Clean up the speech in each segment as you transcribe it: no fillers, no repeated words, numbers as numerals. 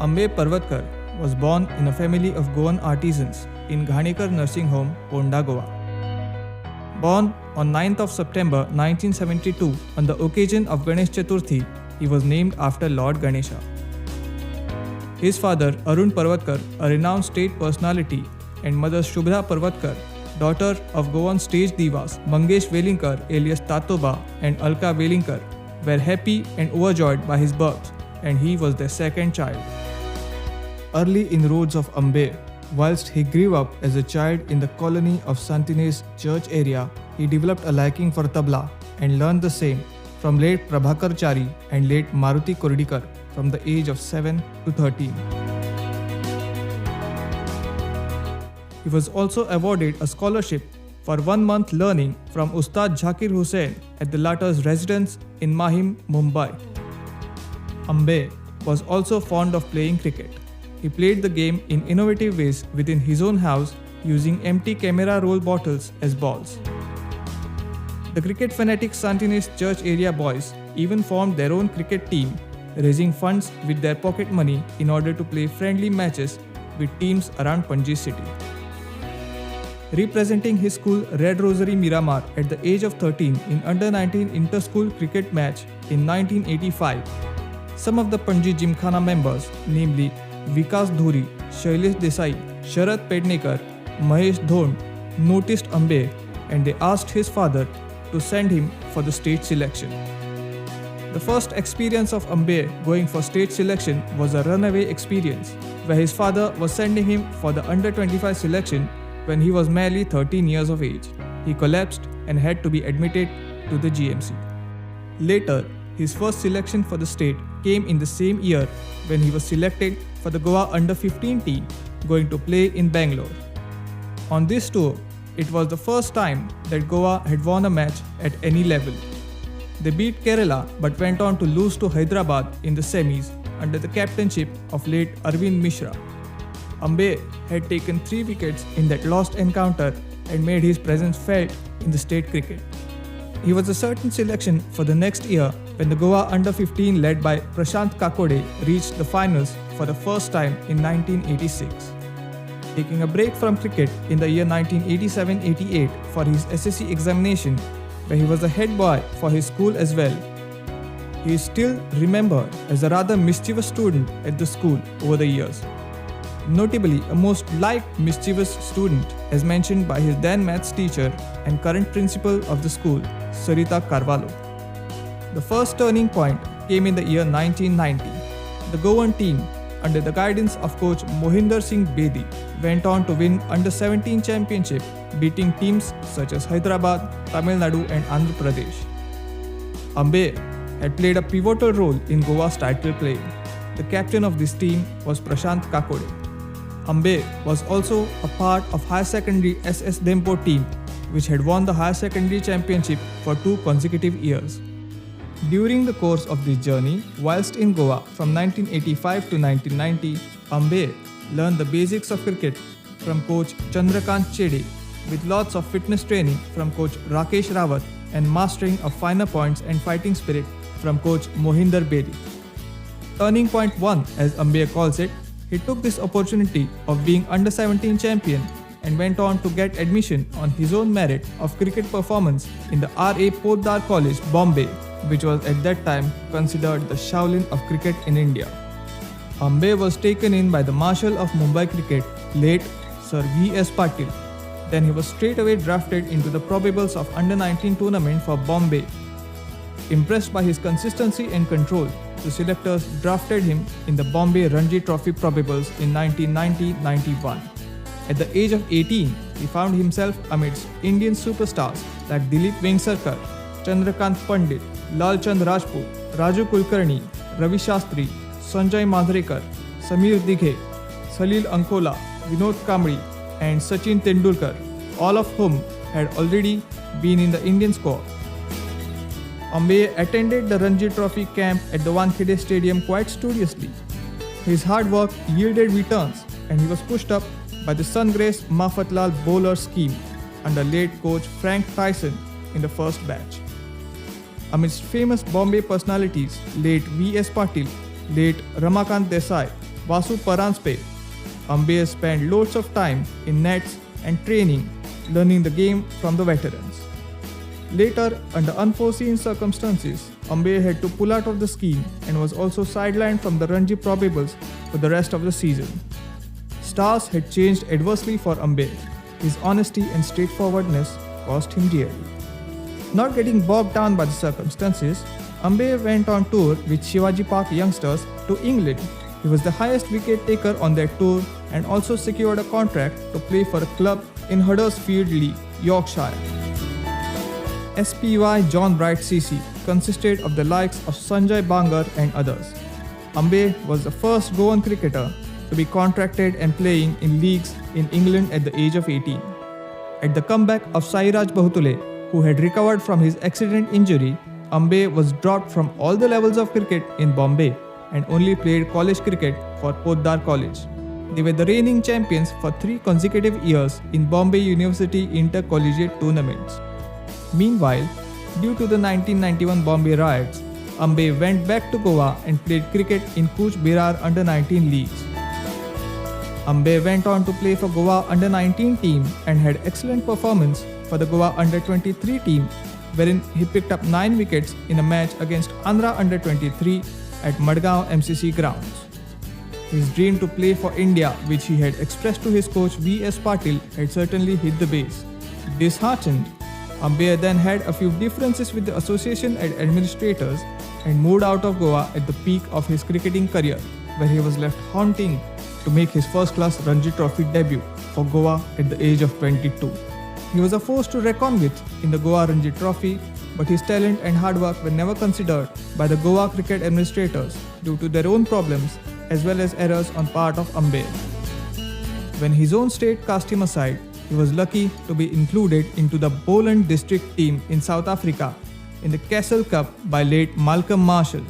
Ambe Parvatkar was born in a family of Goan artisans in Ghanekar Nursing Home, Ponda, Goa. Born on 9th of September 1972 on the occasion of Ganesh Chaturthi, he was named after Lord Ganesha. His father, Arun Parvatkar, a renowned state personality, and mother Shubhra Parvatkar, daughter of Goan stage divas Mangesh Velinkar alias Tatoba and Alka Velinkar, were happy and overjoyed by his birth, and he was their second child. Early inroads of Ambe, whilst he grew up as a child in the colony of Santines church area, he developed a liking for tabla and learned the same from late Prabhakar Chari and late Maruti Kurdikar from the age of 7 to 13. He was also awarded a scholarship for 1 month learning from Ustad Zakir Hussain at the latter's residence in Mahim, Mumbai. Ambe was also fond of playing cricket. He played the game in innovative ways within his own house using empty camera roll bottles as balls. The cricket fanatic Santines church area boys even formed their own cricket team, raising funds with their pocket money in order to play friendly matches with teams around Panji city. Representing his school Red Rosary Miramar at the age of 13 in under-19 inter-school cricket match in 1985, some of the Panji Gymkhana members, namely Vikas Dhuri, Shailesh Desai, Sharat Pednekar, Mahesh Dhond, noticed Ambe and they asked his father to send him for the state selection. The first experience of Ambe going for state selection was a runaway experience, where his father was sending him for the under-25 selection when he was merely 13 years of age. He collapsed and had to be admitted to the GMC. Later, his first selection for the state came in the same year when he was selected for the Goa under-15 team going to play in Bangalore. On this tour, it was the first time that Goa had won a match at any level. They beat Kerala but went on to lose to Hyderabad in the semis under the captainship of late Arvind Mishra. Ambe had taken 3 wickets in that lost encounter and made his presence felt in the state cricket. He was a certain selection for the next year when the Goa under-15 led by Prashant Kakode reached the finals for the first time in 1986. Taking a break from cricket in the year 1987-88 for his SSC examination, where he was a head boy for his school as well, he is still remembered as a rather mischievous student at the school over the years. Notably, a most liked mischievous student as mentioned by his then maths teacher and current principal of the school, Sarita Carvalho. The first turning point came in the year 1990. The Goan team, under the guidance of coach Mohinder Singh Bedi, went on to win under-17 championship, beating teams such as Hyderabad, Tamil Nadu and Andhra Pradesh. Ambe had played a pivotal role in Goa's title play. The captain of this team was Prashant Kakode. Ambe was also a part of higher secondary SS Dempo team, which had won the higher secondary championship for 2 consecutive years. During the course of this journey, whilst in Goa from 1985 to 1990, Ambe learned the basics of cricket from coach Chandrakant Chede, with lots of fitness training from coach Rakesh Rawat and mastering of finer points and fighting spirit from coach Mohinder Bedi. Turning point 1, as Ambe calls it, he took this opportunity of being under-17 champion and went on to get admission on his own merit of cricket performance in the R.A. Poddar College, Bombay, which was at that time considered the Shaolin of cricket in India. Ambe was taken in by the Marshal of Mumbai Cricket, late Sir V.S. Patil. Then he was straight away drafted into the probables of under-19 tournament for Bombay. Impressed by his consistency and control, the selectors drafted him in the Bombay Ranji Trophy probables in 1990-91. At the age of 18, he found himself amidst Indian superstars like Dilip Vengsarkar, Chandrakant Pandit, Lal Chand Rajput, Raju Kulkarni, Ravi Shastri, Sanjay Madrekar, Samir Dighe, Salil Ankola, Vinod Kambli, and Sachin Tendulkar, all of whom had already been in the Indian squad. Ambe attended the Ranji Trophy camp at the Wankhede Stadium quite studiously. His hard work yielded returns and he was pushed up by the sun-graced Mafatlal bowler scheme under late coach Frank Tyson in the first batch. Amidst famous Bombay personalities, late V.S. Patil, late Ramakant Desai, Vasu Paranspe, Ambe spent loads of time in nets and training, learning the game from the veterans. Later, under unforeseen circumstances, Ambe had to pull out of the scheme and was also sidelined from the Ranji probables for the rest of the season. Stars had changed adversely for Ambe. His honesty and straightforwardness cost him dearly. Not getting bogged down by the circumstances, Ambe went on tour with Shivaji Park youngsters to England. He was the highest wicket taker on their tour and also secured a contract to play for a club in Huddersfield League, Yorkshire. SPY John Bright CC consisted of the likes of Sanjay Bangar and others. Ambe was the first Goan cricketer to be contracted and playing in leagues in England at the age of 18. At the comeback of Sairaj Bahutule, who had recovered from his accident injury, Ambe was dropped from all the levels of cricket in Bombay and only played college cricket for Poddar College. They were the reigning champions for 3 consecutive years in Bombay University intercollegiate tournaments. Meanwhile, due to the 1991 Bombay riots, Ambe went back to Goa and played cricket in Cooch Behar under-19 leagues. Ambe went on to play for Goa under-19 team and had excellent performance for the Goa under-23 team, wherein he picked up 9 wickets in a match against Andhra under-23 at Madgaon MCC grounds. His dream to play for India, which he had expressed to his coach V.S. Patil, had certainly hit the base. Disheartened, Ambe then had a few differences with the association and administrators and moved out of Goa at the peak of his cricketing career, where he was left haunting to make his first-class Ranji Trophy debut for Goa at the age of 22. He was a force to reckon with in the Goa Ranji Trophy, but his talent and hard work were never considered by the Goa cricket administrators due to their own problems as well as errors on part of Ambe. When his own state cast him aside, he was lucky to be included into the Boland district team in South Africa in the Castle Cup by late Malcolm Marshall.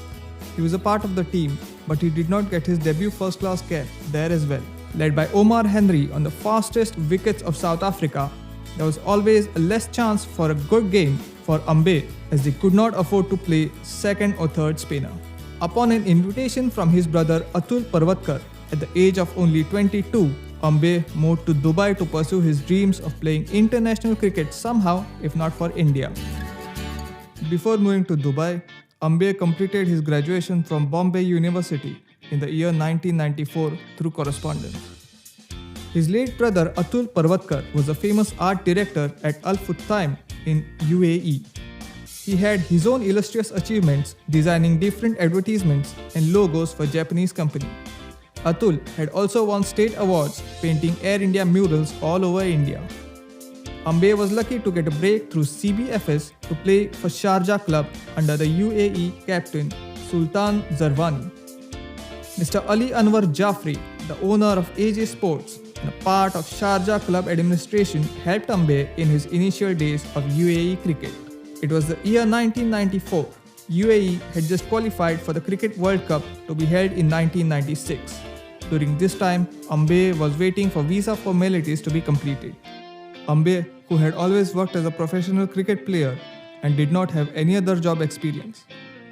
He was a part of the team, but he did not get his debut first-class cap there as well. Led by Omar Henry on the fastest wickets of South Africa, there was always a less chance for a good game for Ambe as they could not afford to play second or third spinner. Upon an invitation from his brother Atul Parvatkar at the age of only 22, Ambe moved to Dubai to pursue his dreams of playing international cricket somehow, if not for India. Before moving to Dubai, Ambe completed his graduation from Bombay University in the year 1994 through correspondence. His late brother Atul Parvatkar was a famous art director at Al Futtaim in UAE. He had his own illustrious achievements designing different advertisements and logos for Japanese companies. Atul had also won state awards painting Air India murals all over India. Ambe was lucky to get a break through CBFS to play for Sharjah club under the UAE captain Sultan Zarwani. Mr. Ali Anwar Jafri, the owner of AJ Sports and a part of Sharjah club administration, helped Ambe in his initial days of UAE cricket. It was the year 1994. UAE had just qualified for the Cricket World Cup to be held in 1996. During this time, Ambe was waiting for visa formalities to be completed. Ambe, who had always worked as a professional cricket player and did not have any other job experience.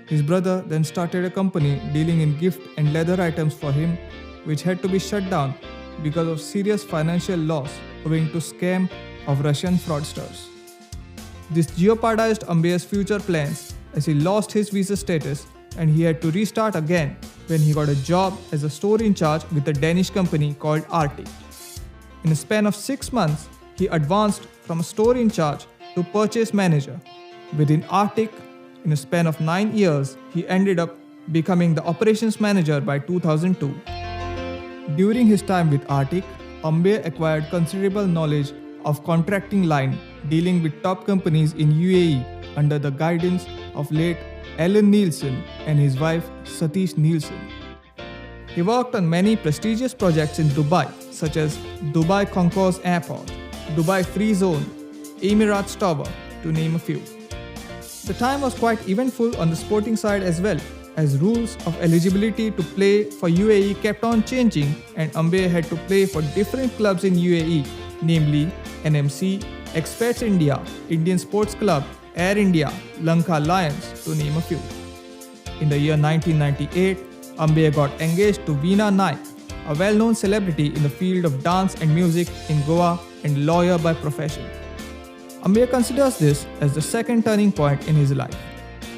His brother then started a company dealing in gift and leather items for him, which had to be shut down because of serious financial loss owing to scam of Russian fraudsters. This jeopardized Ambe's future plans as he lost his visa status and he had to restart again when he got a job as a store in charge with a Danish company called Arctic. In a span of 6 months, he advanced from a store in charge to purchase manager. Within Arctic, in a span of 9 years, he ended up becoming the operations manager by 2002. During his time with Arctic, Ambe acquired considerable knowledge of contracting line dealing with top companies in UAE under the guidance of late Alan Nielsen and his wife Satish Nielsen. He worked on many prestigious projects in Dubai such as Dubai Concourse Airport, Dubai Free Zone, Emirates Tower, to name a few. The time was quite eventful on the sporting side as well, as rules of eligibility to play for UAE kept on changing and Ambia had to play for different clubs in UAE, namely NMC, Expats India, Indian Sports Club, Air India, Lanka Lions, to name a few. In the year 1998, Ambia got engaged to Veena Naik, a well-known celebrity in the field of dance and music in Goa and lawyer by profession. Ambia considers this as the second turning point in his life.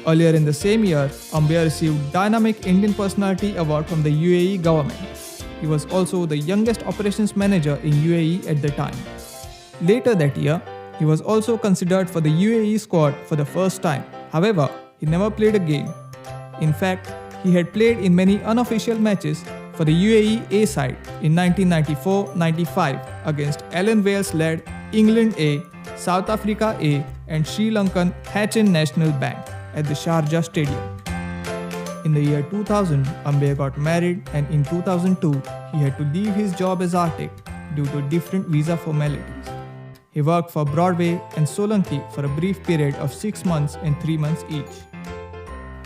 Earlier in the same year, Ambia received Dynamic Indian Personality Award from the UAE government. He was also the youngest operations manager in UAE at the time. Later that year, he was also considered for the UAE squad for the first time. However, he never played a game. In fact, he had played in many unofficial matches for the UAE A side in 1994-95 against Alan Wales-led England A, South Africa A and Sri Lankan Hachin National Bank at the Sharjah Stadium. In the year 2000, Ambia got married and in 2002, he had to leave his job as architect due to different visa formalities. He worked for Broadway and Solanki for a brief period of 6 months and 3 months each.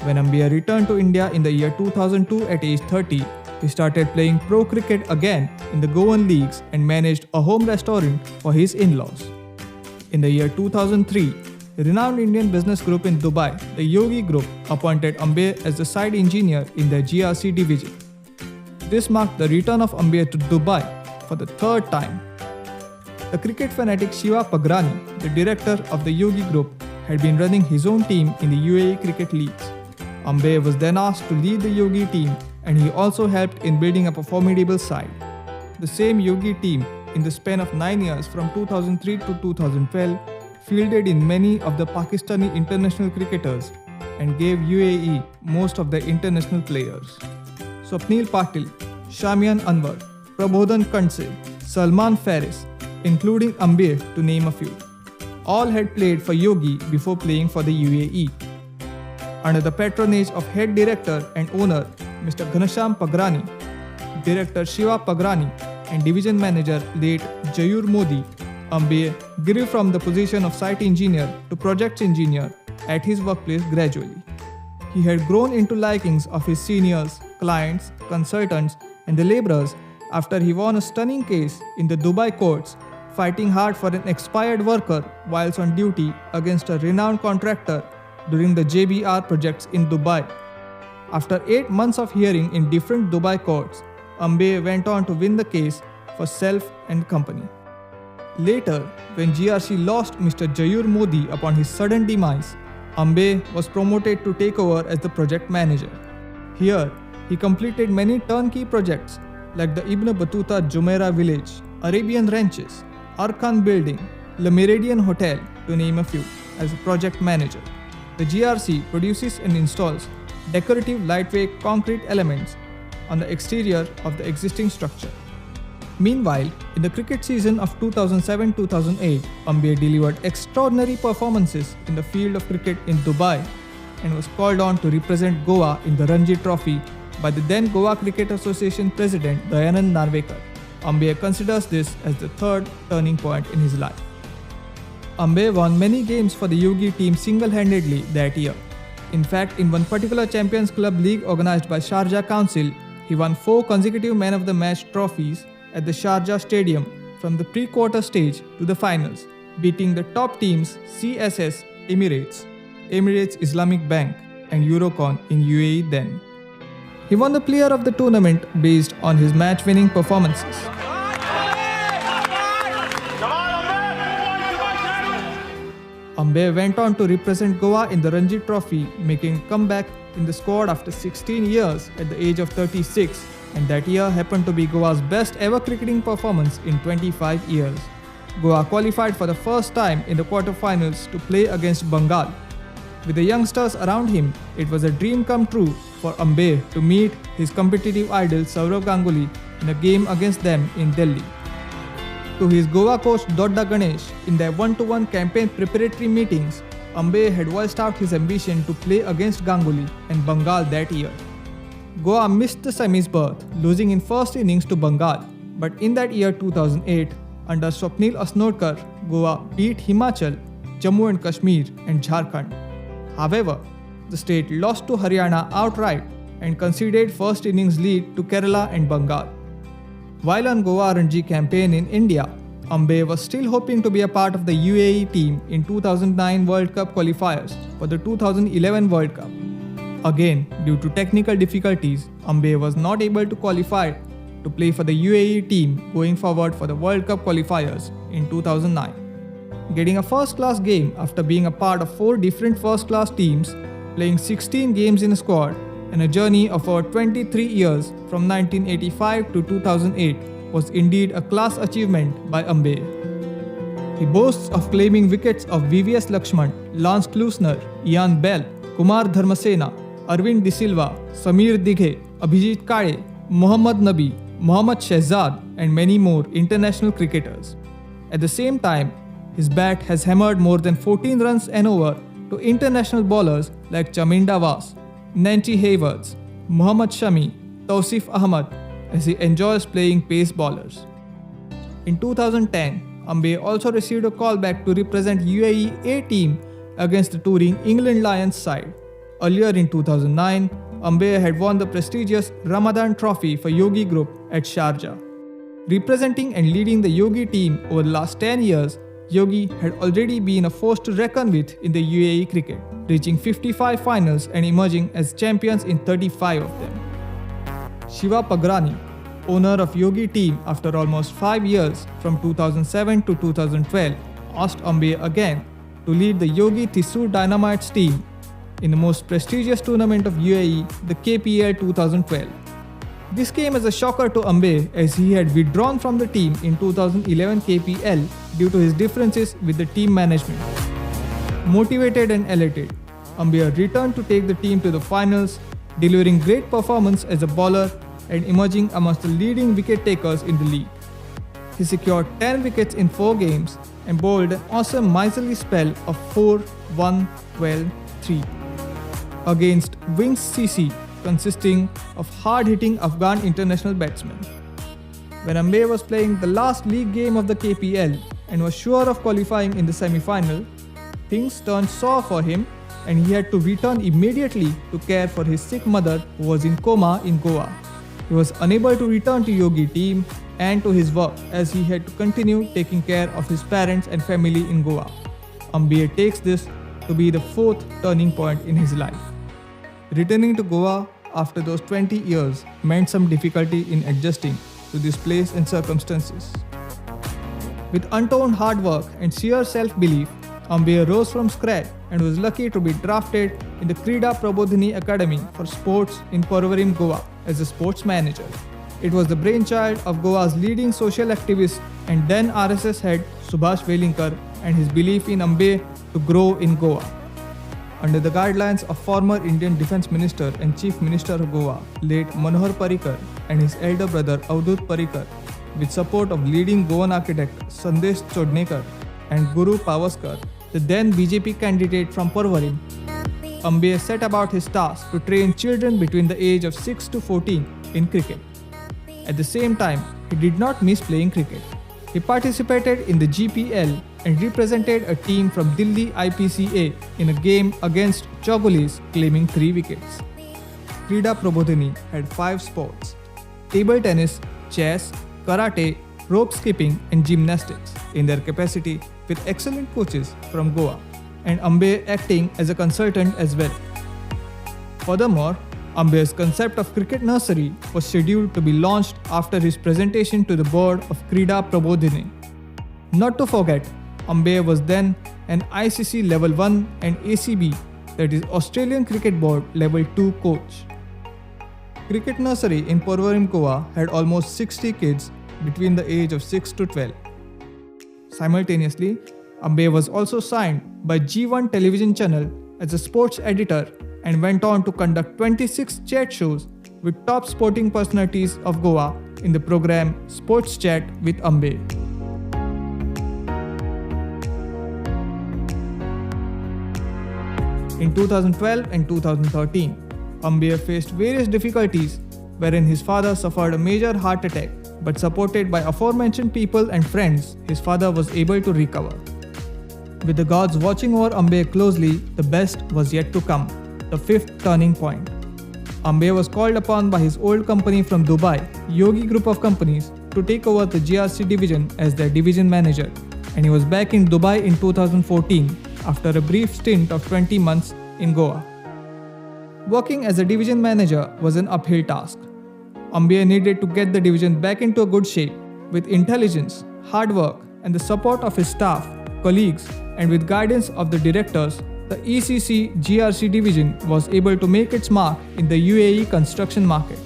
When Ambia returned to India in the year 2002 at age 30, he started playing pro cricket again in the Goan leagues and managed a home restaurant for his in-laws. In the year 2003, a renowned Indian business group in Dubai, the Yogi Group, appointed Ambia as the site engineer in their GRC division. This marked the return of Ambia to Dubai for the third time. The cricket fanatic Shiva Pagrani, the director of the Yogi Group, had been running his own team in the UAE cricket leagues. Ambia was then asked to lead the Yogi team and he also helped in building up a formidable side. The same Yogi team, in the span of 9 years from 2003 to 2012, fielded in many of the Pakistani international cricketers and gave UAE most of their international players. Swapnil Patil, Shamian Anwar, Prabodhan Kandse, Salman Faris, including Ambia to name a few. All had played for Yogi before playing for the UAE. Under the patronage of head director and owner Mr. Ghanasham Pagrani, director Shiva Pagrani and division manager late Jayur Modi, Ambia grew from the position of site engineer to project engineer at his workplace gradually. He had grown into likings of his seniors, clients, consultants and the laborers after he won a stunning case in the Dubai courts, fighting hard for an expired worker whilst on duty against a renowned contractor during the JBR projects in Dubai. After 8 months of hearing in different Dubai courts, Ambia went on to win the case for self and company. Later, when GRC lost Mr. Jayur Modi upon his sudden demise, Ambia was promoted to take over as the project manager. Here, he completed many turnkey projects like the Ibn Battuta Jumeirah Village, Arabian Ranches, Arkan Building, Le Meridian Hotel, to name a few, as a project manager. The GRC produces and installs decorative lightweight concrete elements on the exterior of the existing structure. Meanwhile, in the cricket season of 2007-2008, Ambia delivered extraordinary performances in the field of cricket in Dubai and was called on to represent Goa in the Ranji Trophy by the then Goa Cricket Association President Dayanand Narvekar. Ambia considers this as the third turning point in his life. Ambia won many games for the Yogi team single-handedly that year. In fact, in one particular Champions Club League organized by Sharjah Council, he won 4 consecutive Man of the Match trophies at the Sharjah Stadium from the pre-quarter stage to the finals, beating the top teams CSS Emirates, Emirates Islamic Bank and Eurocon in UAE then. He won the player of the tournament based on his match-winning performances. Ambia went on to represent Goa in the Ranji Trophy, making a comeback in the squad after 16 years at the age of 36, and that year happened to be Goa's best ever cricketing performance in 25 years. Goa qualified for the first time in the quarterfinals to play against Bengal. With the youngsters around him, it was a dream come true for Ambia to meet his competitive idol Sourav Ganguly in a game against them in Delhi. To his Goa coach Dodda Ganesh, in their one-to-one campaign preparatory meetings, Ambia had voiced out his ambition to play against Ganguly and Bengal that year. Goa missed the semis berth, losing in first innings to Bengal, But in that year 2008, under Swapnil Asnodkar, Goa beat Himachal, Jammu and Kashmir and Jharkhand. However, the state lost to Haryana outright and conceded first innings lead to Kerala and Bengal. While on Goa Ranji campaign in India, Ambe was still hoping to be a part of the UAE team in 2009 World Cup qualifiers for the 2011 World Cup. Again, due to technical difficulties, Ambe was not able to qualify to play for the UAE team going forward for the World Cup qualifiers in 2009. Getting a first-class game after being a part of 4 different first-class teams, playing 16 games in a squad, and a journey of over 23 years from 1985 to 2008 was indeed a class achievement by Ambe. He boasts of claiming wickets of VVS Lakshman, Lance Klusner, Ian Bell, Kumar Dharmasena, Arvind De Silva, Samir Dighe, Abhijit Kade, Mohammad Nabi, Mohammad Shehzad, and many more international cricketers. At the same time, his bat has hammered more than 14 runs and over to international bowlers like Chaminda Vas, Nancy Haywards, Muhammad Shami, Tausif Ahmad, as he enjoys playing pace bowlers. In 2010, Ambe also received a call back to represent UAE A team against the touring England Lions side. Earlier in 2009, Ambe had won the prestigious Ramadan Trophy for Yogi Group at Sharjah. Representing and leading the Yogi team over the last 10 years, Yogi had already been a force to reckon with in the UAE cricket, reaching 55 finals and emerging as champions in 35 of them. Shiva Pagrani, owner of Yogi team after almost 5 years from 2007 to 2012, asked Ambe again to lead the Yogi Thrissur Dynamites team in the most prestigious tournament of UAE, the KPL 2012. This came as a shocker to Ambe as he had withdrawn from the team in 2011 KPL due to his differences with the team management. Motivated and elated, Ambe returned to take the team to the finals, delivering great performance as a bowler and emerging amongst the leading wicket takers in the league. He secured 10 wickets in 4 games and bowled an awesome miserly spell of 4-1-12-3 against Wings CC, consisting of hard-hitting Afghan international batsmen. When Ambe was playing the last league game of the KPL and was sure of qualifying in the semi-final, things turned sour for him and he had to return immediately to care for his sick mother who was in coma in Goa. He was unable to return to Yogi team and to his work as he had to continue taking care of his parents and family in Goa. Ambe takes this to be the 4th turning point in his life. Returning to Goa after those 20 years meant some difficulty in adjusting to this place and circumstances. With untold hard work and sheer self-belief, Ambe rose from scratch and was lucky to be drafted in the Krida Prabodhini Academy for Sports in Porvorim, Goa as a sports manager. It was the brainchild of Goa's leading social activist and then RSS head Subhash Velinkar and his belief in Ambe to grow in Goa. Under the guidelines of former Indian Defence Minister and Chief Minister of Goa, late Manohar Parrikar, and his elder brother Avadhut Parrikar, with support of leading Goan architect Sandesh Chodnekar and Guru Pavaskar, the then BJP candidate from Porvorim, Ambe set about his task to train children between the age of 6 to 14 in cricket. At the same time, he did not miss playing cricket. He participated in the GPL and represented a team from Delhi IPCA in a game against Chogolis, claiming 3 wickets. Krida Prabodhini had 5 sports: table tennis, chess, karate, rope skipping and gymnastics in their capacity with excellent coaches from Goa, and Ambe acting as a consultant as well. Furthermore, Ambe's concept of cricket nursery was scheduled to be launched after his presentation to the board of Krida Prabodhini. Not to forget, Ambe was then an ICC Level 1 and ACB, that is Australian Cricket Board Level 2 coach. Cricket nursery in Porvorim, Goa had almost 60 kids between the age of 6 to 12. Simultaneously, Ambe was also signed by G1 television channel as a sports editor and went on to conduct 26 chat shows with top sporting personalities of Goa in the program Sports Chat with Ambe. In 2012 and 2013, Ambe faced various difficulties wherein his father suffered a major heart attack but supported by aforementioned people and friends, his father was able to recover. With the gods watching over Ambe closely, the best was yet to come, the fifth turning point. Ambe was called upon by his old company from Dubai, Yogi Group of Companies, to take over the GRC division as their division manager, and he was back in Dubai in 2014 after a brief stint of 20 months in Goa. Working as a division manager was an uphill task. Ambe needed to get the division back into a good shape. With intelligence, hard work, and the support of his staff, colleagues, and with guidance of the directors, the ECC GRC division was able to make its mark in the UAE construction market.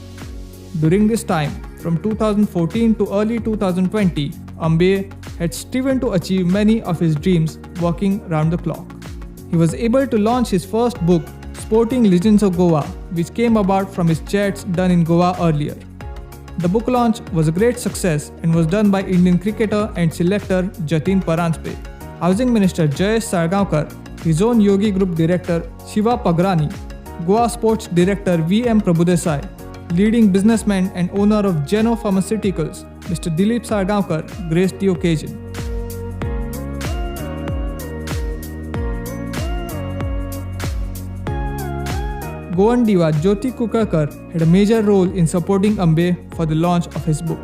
During this time, from 2014 to early 2020, Ambe had striven to achieve many of his dreams working round the clock. He was able to launch his first book, Sporting Legends of Goa, which came about from his chats done in Goa earlier. The book launch was a great success and was done by Indian cricketer and selector Jatin Paranspe, Housing Minister Jayesh Sargaonkar, his own Yogi Group Director Shiva Pagrani, Goa Sports Director V.M. Prabhudesai, leading businessman and owner of Geno Pharmaceuticals, Mr. Dilip Sargaonkar, graced the occasion. Goan diva Jyoti Kukarkar had a major role in supporting Ambe for the launch of his book.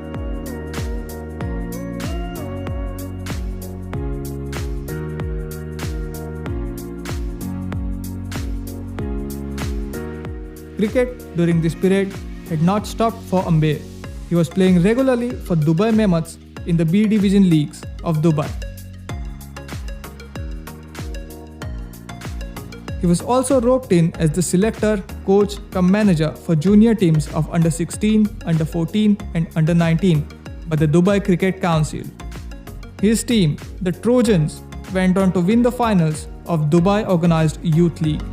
Cricket during this period had not stopped for Ambe. He was playing regularly for Dubai Mammoths in the B Division leagues of Dubai. He was also roped in as the selector, coach, cum manager for junior teams of under 16, under 14 and under 19 by the Dubai Cricket Council. His team, the Trojans, went on to win the finals of Dubai Organised Youth League.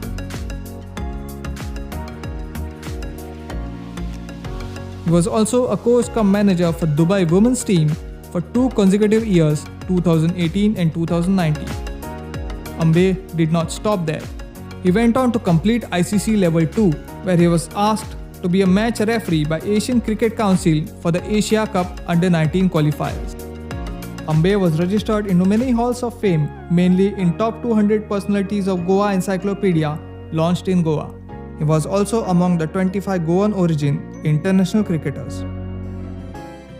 He was also a coach cum manager for Dubai women's team for 2 consecutive years, 2018 and 2019. Ambe did not stop there. He went on to complete ICC Level 2, where he was asked to be a match referee by Asian Cricket Council for the Asia Cup Under-19 qualifiers. Ambe was registered into many halls of fame, mainly in top 200 personalities of Goa Encyclopedia, launched in Goa. He was also among the 25 Goan origin international cricketers.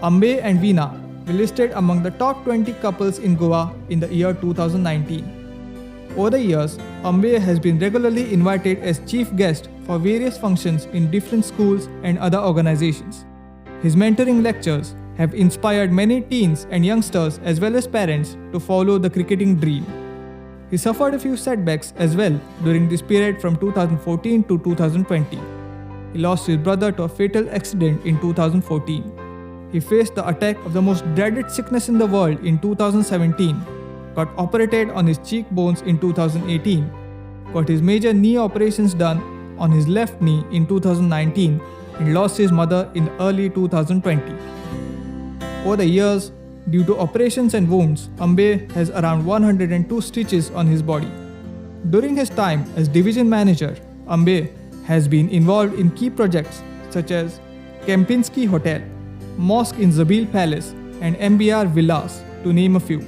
Ambe and Veena were listed among the top 20 couples in Goa in the year 2019. Over the years, Ambe has been regularly invited as chief guest for various functions in different schools and other organizations. His mentoring lectures have inspired many teens and youngsters as well as parents to follow the cricketing dream. He suffered a few setbacks as well during this period from 2014 to 2020. He lost his brother to a fatal accident in 2014. He faced the attack of the most dreaded sickness in the world in 2017, got operated on his cheekbones in 2018, got his major knee operations done on his left knee in 2019, and lost his mother in early 2020. Over the years, due to operations and wounds, Ambe has around 102 stitches on his body. During his time as division manager, Ambe has been involved in key projects such as Kempinski Hotel, Mosque in Zabil Palace, and MBR Villas, to name a few.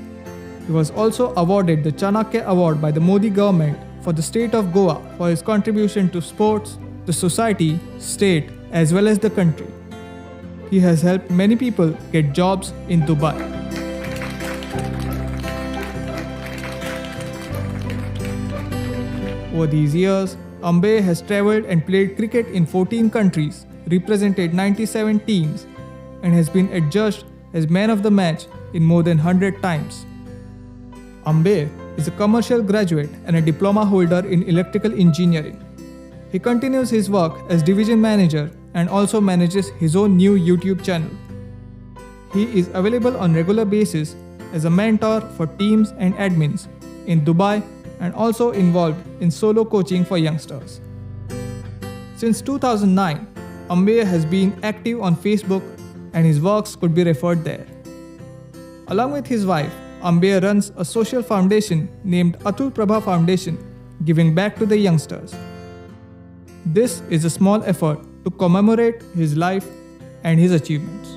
He was also awarded the Chanakya Award by the Modi government for the state of Goa for his contribution to sports, the society, state, as well as the country. He has helped many people get jobs in Dubai. Over these years, Ambe has travelled and played cricket in 14 countries, represented 97 teams, and has been adjudged as man of the match in more than 100 times. Ambe is a commercial graduate and a diploma holder in electrical engineering. He continues his work as division manager and also manages his own new YouTube channel. He is available on regular basis as a mentor for teams and admins in Dubai and also involved in solo coaching for youngsters. Since 2009, Ambe has been active on Facebook and his works could be referred there. Along with his wife, Ambe runs a social foundation named Atul Prabha Foundation, giving back to the youngsters. This is a small effort to commemorate his life and his achievements.